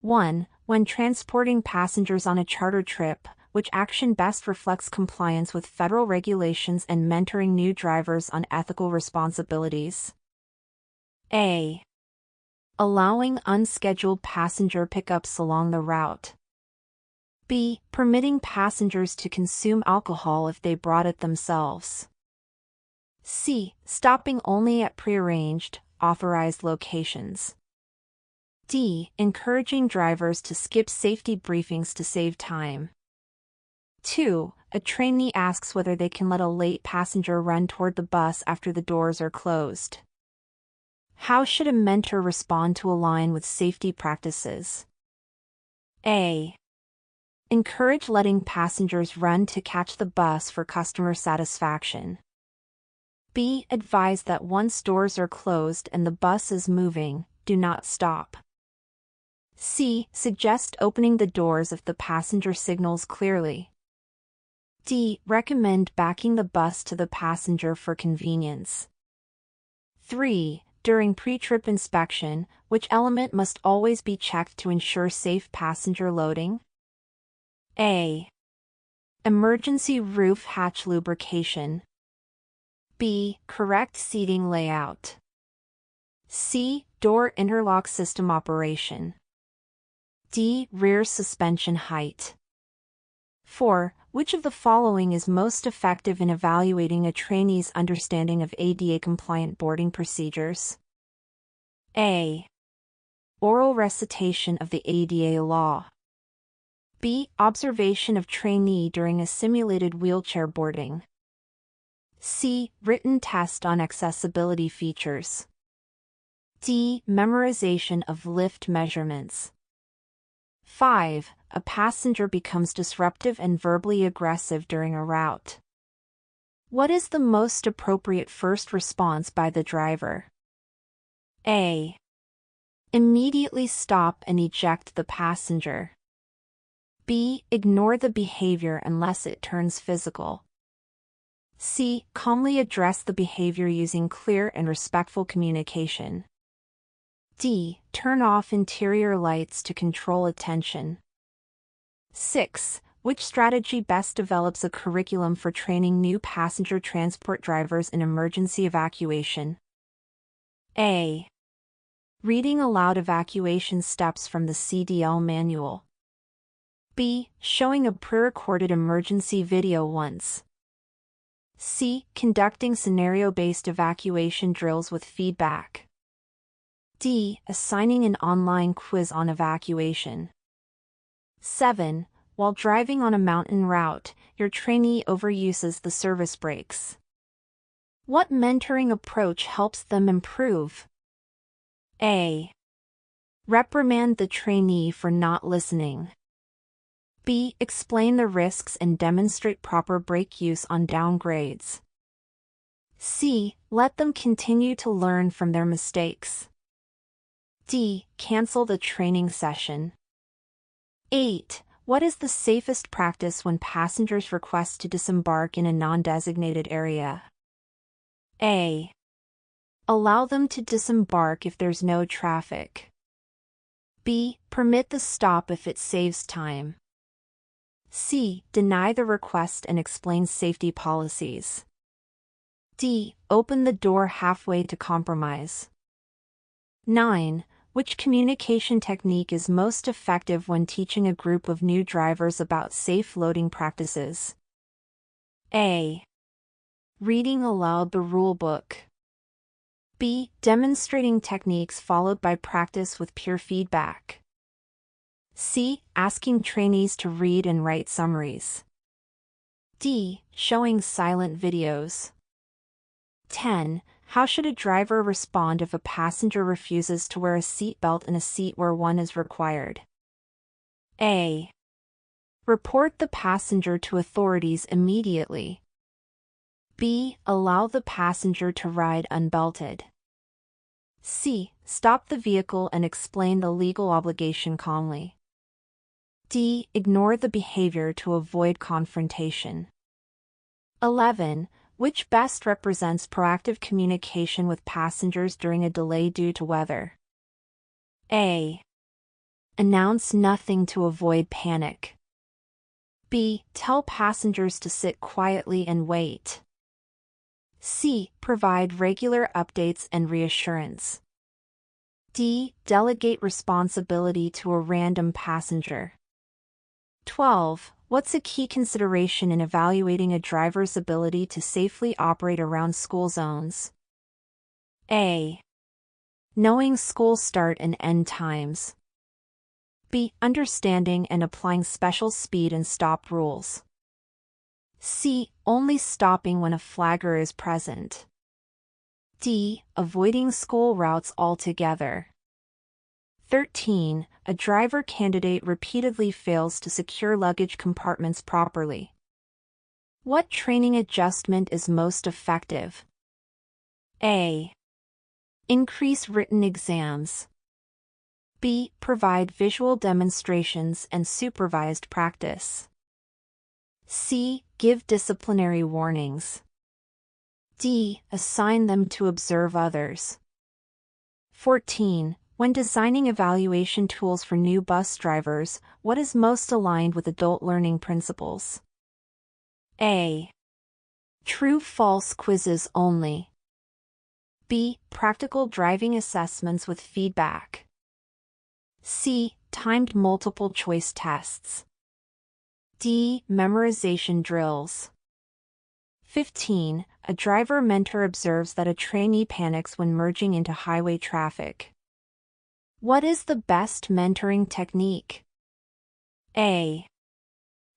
1. When transporting passengers on a charter trip, which action best reflects compliance with federal regulations and mentoring new drivers on ethical responsibilities? A. Allowing unscheduled passenger pickups along the route. B. Permitting passengers to consume alcohol if they brought it themselves. C. Stopping only at prearranged, authorized locations. D. Encouraging drivers to skip safety briefings to save time. 2. A trainee asks whether they can let a late passenger run toward the bus after the doors are closed. How should a mentor respond to align with safety practices? A. Encourage letting passengers run to catch the bus for customer satisfaction. B. Advise that once doors are closed and the bus is moving, do not stop. C. Suggest opening the doors if the passenger signals clearly. D. Recommend backing the bus to the passenger for convenience. 3. During pre-trip inspection, which element must always be checked to ensure safe passenger loading? A. Emergency roof hatch lubrication. B. Correct seating layout. C. Door interlock system operation. D. Rear suspension height. 4. Which of the following is most effective in evaluating a trainee's understanding of ADA-compliant boarding procedures? A. Oral recitation of the ADA law. B. Observation of trainee during a simulated wheelchair boarding. C. Written test on accessibility features. D. Memorization of lift measurements. 5. A passenger becomes disruptive and verbally aggressive during a route. What is the most appropriate first response by the driver? A. Immediately stop and eject the passenger. B. Ignore the behavior unless it turns physical. C. Calmly address the behavior using clear and respectful communication. D. Turn off interior lights to control attention. 6. Which strategy best develops a curriculum for training new passenger transport drivers in emergency evacuation? A. Reading aloud evacuation steps from the CDL manual. B. Showing a pre-recorded emergency video once. C. Conducting scenario-based evacuation drills with feedback. D. Assigning an online quiz on evacuation. 7. While driving on a mountain route, your trainee overuses the service brakes. What mentoring approach helps them improve? A. Reprimand the trainee for not listening. B. Explain the risks and demonstrate proper brake use on downgrades. C. Let them continue to learn from their mistakes. D. Cancel the training session. 8. What is the safest practice when passengers request to disembark in a non-designated area? A. Allow them to disembark if there's no traffic. B. Permit the stop if it saves time. C. Deny the request and explain safety policies. D. Open the door halfway to compromise. 9. Which communication technique is most effective when teaching a group of new drivers about safe loading practices? A. Reading aloud the rulebook. B. Demonstrating techniques followed by practice with peer feedback. C. Asking trainees to read and write summaries. D. Showing silent videos. 10. How should a driver respond if a passenger refuses to wear a seatbelt in a seat where one is required? A. Report the passenger to authorities immediately. B. Allow the passenger to ride unbelted. C. Stop the vehicle and explain the legal obligation calmly. D. Ignore the behavior to avoid confrontation. 11. Which best represents proactive communication with passengers during a delay due to weather? A. Announce nothing to avoid panic. B. Tell passengers to sit quietly and wait. C. Provide regular updates and reassurance. D. Delegate responsibility to a random passenger. 12. What's a key consideration in evaluating a driver's ability to safely operate around school zones? A. Knowing school start and end times. B. Understanding and applying special speed and stop rules. C. Only stopping when a flagger is present. D. Avoiding school routes altogether. 13. A driver candidate repeatedly fails to secure luggage compartments properly. What training adjustment is most effective? A. Increase written exams. B. Provide visual demonstrations and supervised practice. C. Give disciplinary warnings. D. Assign them to observe others. 14. When designing evaluation tools for new bus drivers, what is most aligned with adult learning principles? A. True-false quizzes only. B. Practical driving assessments with feedback. C. Timed multiple-choice tests. D. Memorization drills. 15. A driver mentor observes that a trainee panics when merging into highway traffic. What is the best mentoring technique? A.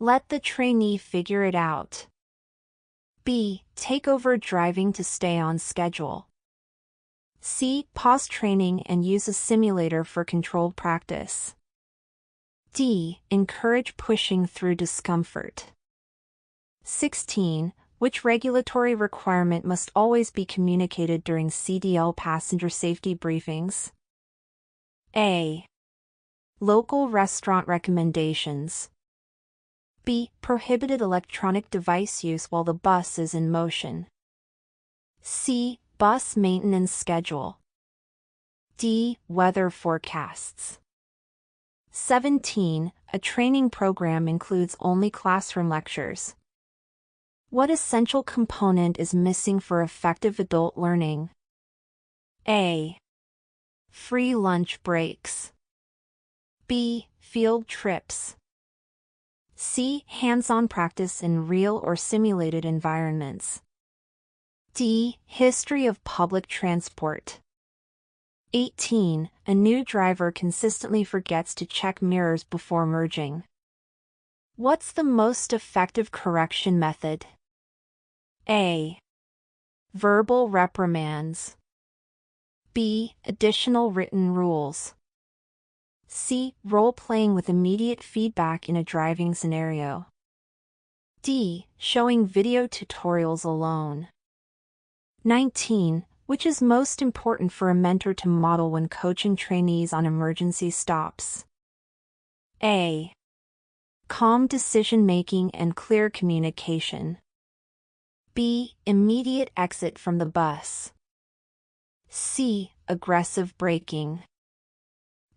Let the trainee figure it out. B. Take over driving to stay on schedule. C. Pause training and use a simulator for controlled practice. D. Encourage pushing through discomfort. 16. Which regulatory requirement must always be communicated during CDL passenger safety briefings? A. Local restaurant recommendations. B. Prohibited electronic device use while the bus is in motion. C. Bus maintenance schedule. D. Weather forecasts. 17. A training program includes only classroom lectures. What essential component is missing for effective adult learning? A. Free lunch breaks. B. Field trips. C. Hands-on practice in real or simulated environments. D. History of public transport. 18. A new driver consistently forgets to check mirrors before merging. What's the most effective correction method? A. Verbal reprimands. B. Additional written rules. C. Role-playing with immediate feedback in a driving scenario. D. Showing video tutorials alone. 19. Which is most important for a mentor to model when coaching trainees on emergency stops? A. Calm decision-making and clear communication. B. Immediate exit from the bus. C. Aggressive braking.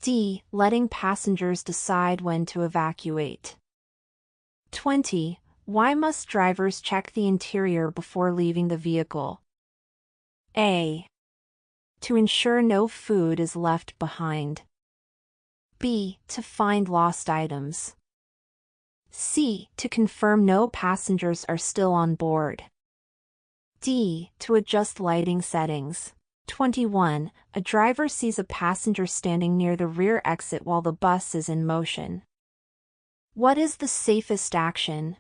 D. Letting passengers decide when to evacuate. 20. Why must drivers check the interior before leaving the vehicle? A. To ensure no food is left behind. B. To find lost items. C. To confirm no passengers are still on board. D. To adjust lighting settings. 21. A driver sees a passenger standing near the rear exit while the bus is in motion. What is the safest action?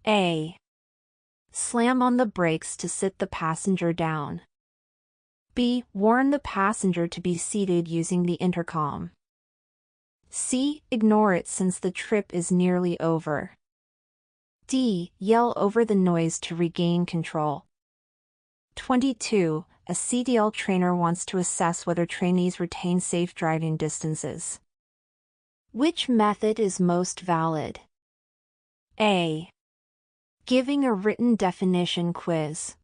A. Slam on the brakes to sit the passenger down. B. Warn the passenger to be seated using the intercom. C. Ignore it since the trip is nearly over. D. Yell over the noise to regain control. 22. A CDL trainer wants to assess whether trainees retain safe driving distances. Which method is most valid? A. Giving a written definition quiz.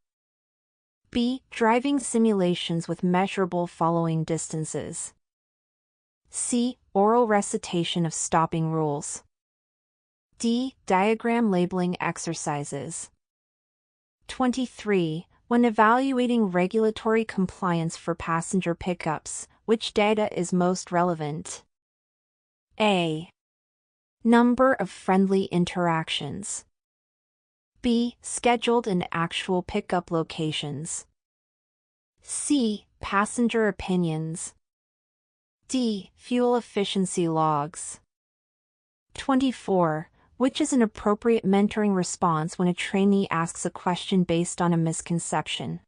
B. Driving simulations with measurable following distances. C. Oral recitation of stopping rules. D. Diagram labeling exercises. 23. When evaluating regulatory compliance for passenger pickups, which data is most relevant? A. Number of friendly interactions. B. Scheduled and actual pickup locations. C. Passenger opinions. D. Fuel efficiency logs. 24. Which is an appropriate mentoring response when a trainee asks a question based on a misconception?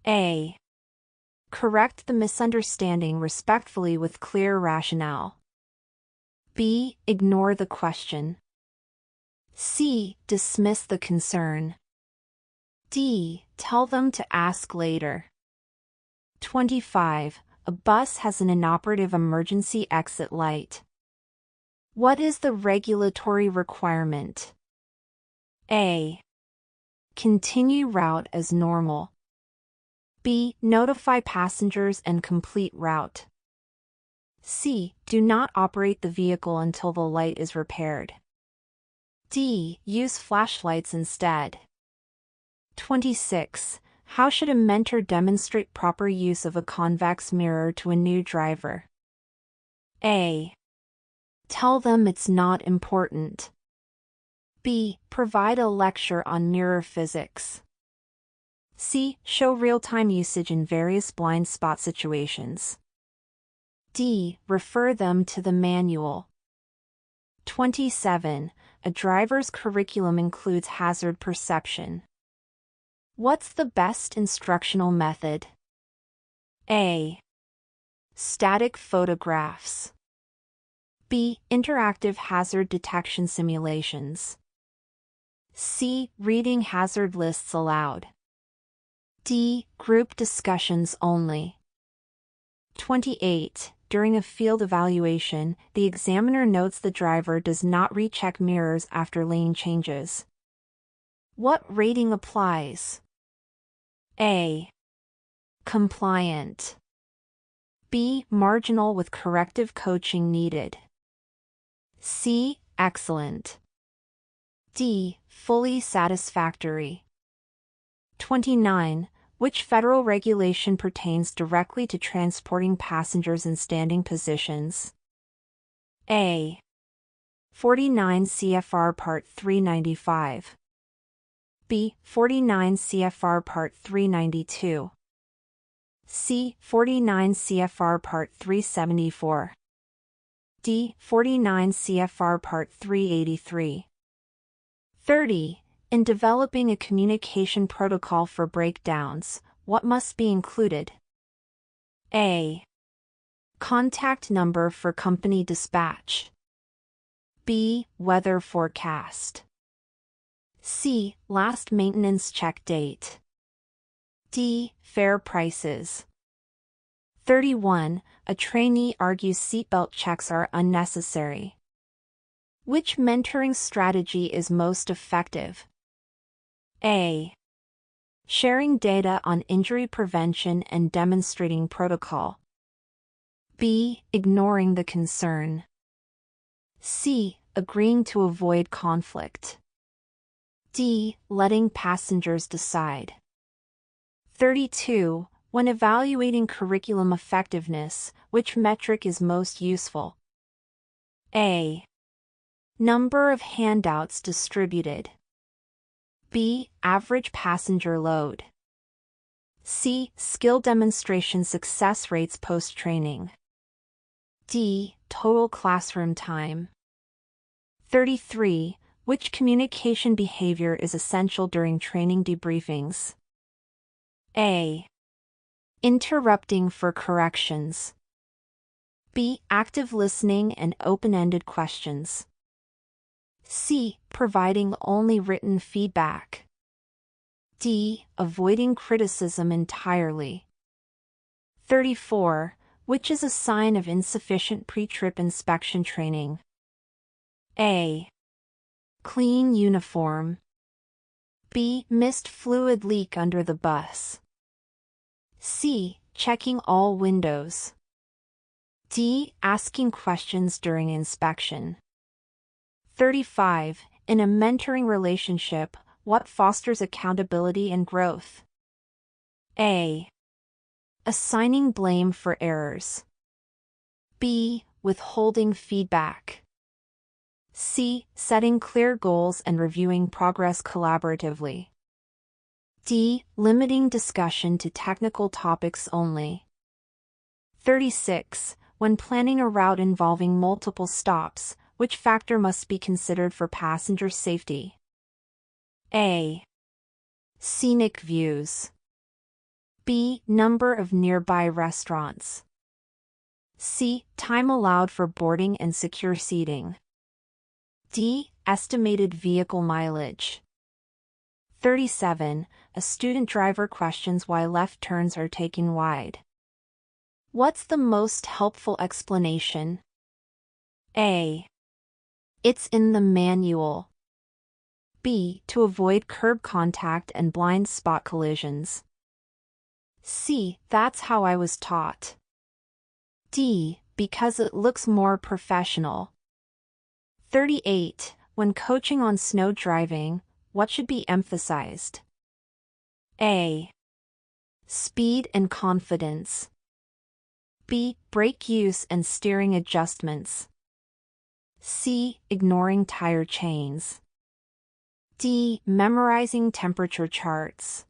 A. Correct the misunderstanding respectfully with clear rationale. B. Ignore the question. C. Dismiss the concern. D. Tell them to ask later. 25. A bus has an inoperative emergency exit light. What is the regulatory requirement? A. Continue route as normal. B. Notify passengers and complete route. C. Do not operate the vehicle until the light is repaired. D. Use flashlights instead. 26. How should a mentor demonstrate proper use of a convex mirror to a new driver? A. Tell them it's not important. B. Provide a lecture on mirror physics. C. Show real-time usage in various blind spot situations. D. Refer them to the manual. 27. A driver's curriculum includes hazard perception. What's the best instructional method? A. Static photographs. B. Interactive hazard detection simulations. C. Reading hazard lists aloud. D. Group discussions only. 28. During a field evaluation, the examiner notes the driver does not recheck mirrors after lane changes. What rating applies? A. Compliant. B. Marginal with corrective coaching needed. C. Excellent. D. Fully satisfactory. 29. Which federal regulation pertains directly to transporting passengers in standing positions? A. 49 CFR Part 395. B. 49 CFR Part 392. C. 49 CFR Part 374. D. 49 CFR Part 383. 30. In developing a communication protocol for breakdowns, what must be included? A. Contact number for company dispatch. B. Weather forecast. C. Last maintenance check date. D. Fare prices. 31. A trainee argues seatbelt checks are unnecessary. Which mentoring strategy is most effective? A. Sharing data on injury prevention and demonstrating protocol. B. Ignoring the concern. C. Agreeing to avoid conflict. D. Letting passengers decide. 32. When evaluating curriculum effectiveness, which metric is most useful? A. Number of handouts distributed. B. Average passenger load. C. Skill demonstration success rates post-training. D. Total classroom time. 33. Which communication behavior is essential during training debriefings? A. Interrupting for corrections. B. Active listening and open-ended questions. C. Providing only written feedback. D. Avoiding criticism entirely. 34. Which is a sign of insufficient pre-trip inspection training? A. Clean uniform. B. Missed fluid leak under the bus. C. Checking all windows. D. Asking questions during inspection. 35. In a mentoring relationship, what fosters accountability and growth? A. Assigning blame for errors. B. Withholding feedback. C. Setting clear goals and reviewing progress collaboratively. D. Limiting discussion to technical topics only. 36. When planning a route involving multiple stops, which factor must be considered for passenger safety? A. Scenic views. B. Number of nearby restaurants. C. Time allowed for boarding and secure seating. D. Estimated vehicle mileage. 37. A student driver questions why left turns are taken wide. What's the most helpful explanation? A. It's in the manual. B. To avoid curb contact and blind spot collisions. C. That's how I was taught. D. Because it looks more professional. 38. When coaching on snow driving, what should be emphasized? A. Speed and confidence. B. Brake use and steering adjustments. C. Ignoring tire chains. D. Memorizing temperature charts.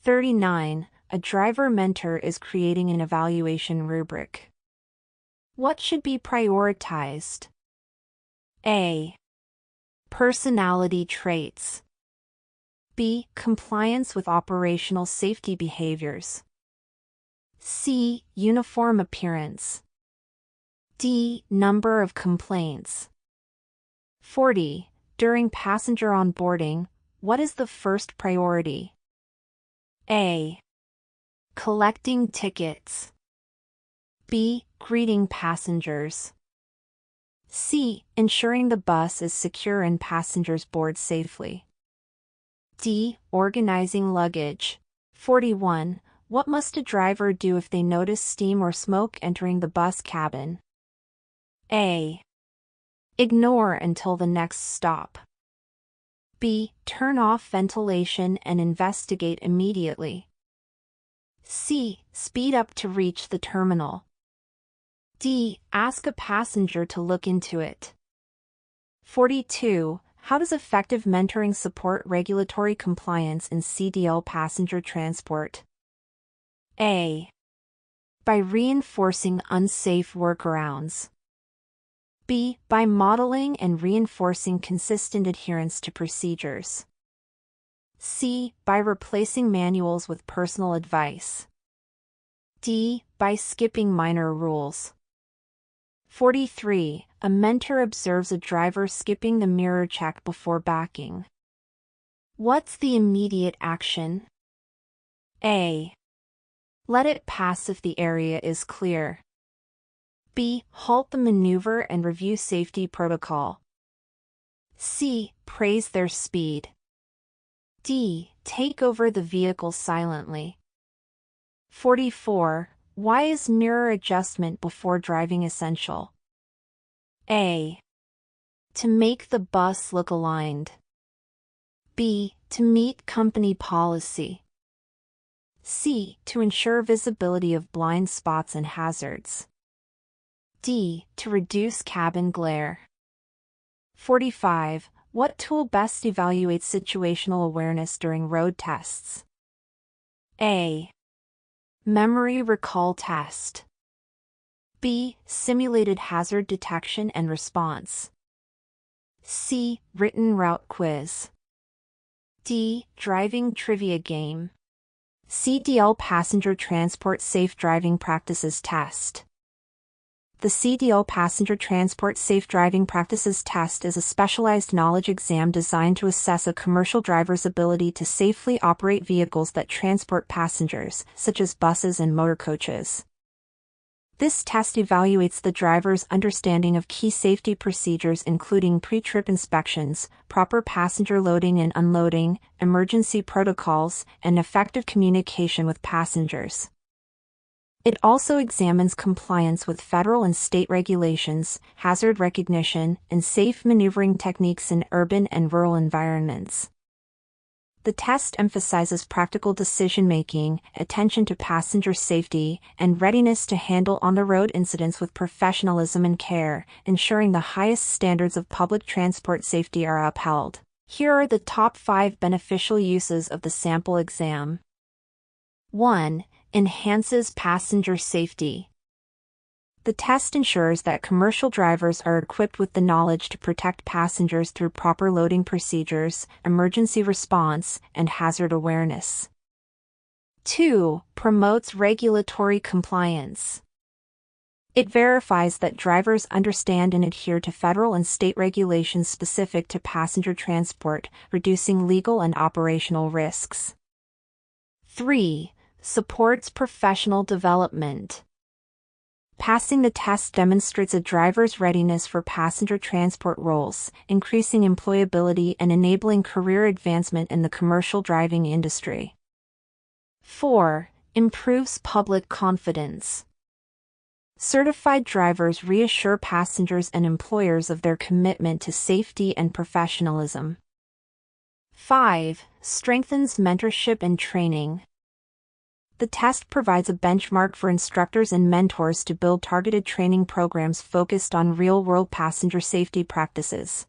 39. A driver mentor is creating an evaluation rubric. What should be prioritized? A. Personality traits. B. Compliance with operational safety behaviors. C. Uniform appearance. D. Number of complaints. 40. During passenger onboarding, what is the first priority? A. Collecting tickets. B. Greeting passengers. C. Ensuring the bus is secure and passengers board safely. D. Organizing luggage. 41. What must a driver do if they notice steam or smoke entering the bus cabin? A. Ignore until the next stop. B. Turn off ventilation and investigate immediately. C. Speed up to reach the terminal. D. Ask a passenger to look into it. 42. How does effective mentoring support regulatory compliance in CDL passenger transport? A. By reinforcing unsafe workarounds. B. By modeling and reinforcing consistent adherence to procedures. C. By replacing manuals with personal advice. D. By skipping minor rules. 43. A mentor observes a driver skipping the mirror check before backing. What's the immediate action? A. Let it pass if the area is clear. B. Halt the maneuver and review safety protocol. C. Praise their speed. D. Take over the vehicle silently. 44. Why is mirror adjustment before driving essential? A. To make the bus look aligned. B. To meet company policy. C. To ensure visibility of blind spots and hazards. D. To reduce cabin glare. 45. What tool best evaluates situational awareness during road tests? A. Memory recall test. B. Simulated hazard detection and response. C. Written route quiz. D. Driving trivia game. CDL Passenger Transport Safe Driving Practices Test. The CDL Passenger Transport Safe Driving Practices Test is a specialized knowledge exam designed to assess a commercial driver's ability to safely operate vehicles that transport passengers, such as buses and motor coaches. This test evaluates the driver's understanding of key safety procedures including pre-trip inspections, proper passenger loading and unloading, emergency protocols, and effective communication with passengers. It also examines compliance with federal and state regulations, hazard recognition, and safe maneuvering techniques in urban and rural environments. The test emphasizes practical decision-making, attention to passenger safety, and readiness to handle on-the-road incidents with professionalism and care, ensuring the highest standards of public transport safety are upheld. Here are the top 5 beneficial uses of the sample exam. 1. Enhances passenger safety. The test ensures that commercial drivers are equipped with the knowledge to protect passengers through proper loading procedures, emergency response, and hazard awareness. 2. Promotes regulatory compliance. It verifies that drivers understand and adhere to federal and state regulations specific to passenger transport, reducing legal and operational risks. 3. Supports professional development. Passing the test demonstrates a driver's readiness for passenger transport roles, increasing employability and enabling career advancement in the commercial driving industry. 4. Improves public confidence. Certified drivers reassure passengers and employers of their commitment to safety and professionalism. 5. Strengthens mentorship and training. The test provides a benchmark for instructors and mentors to build targeted training programs focused on real-world passenger safety practices.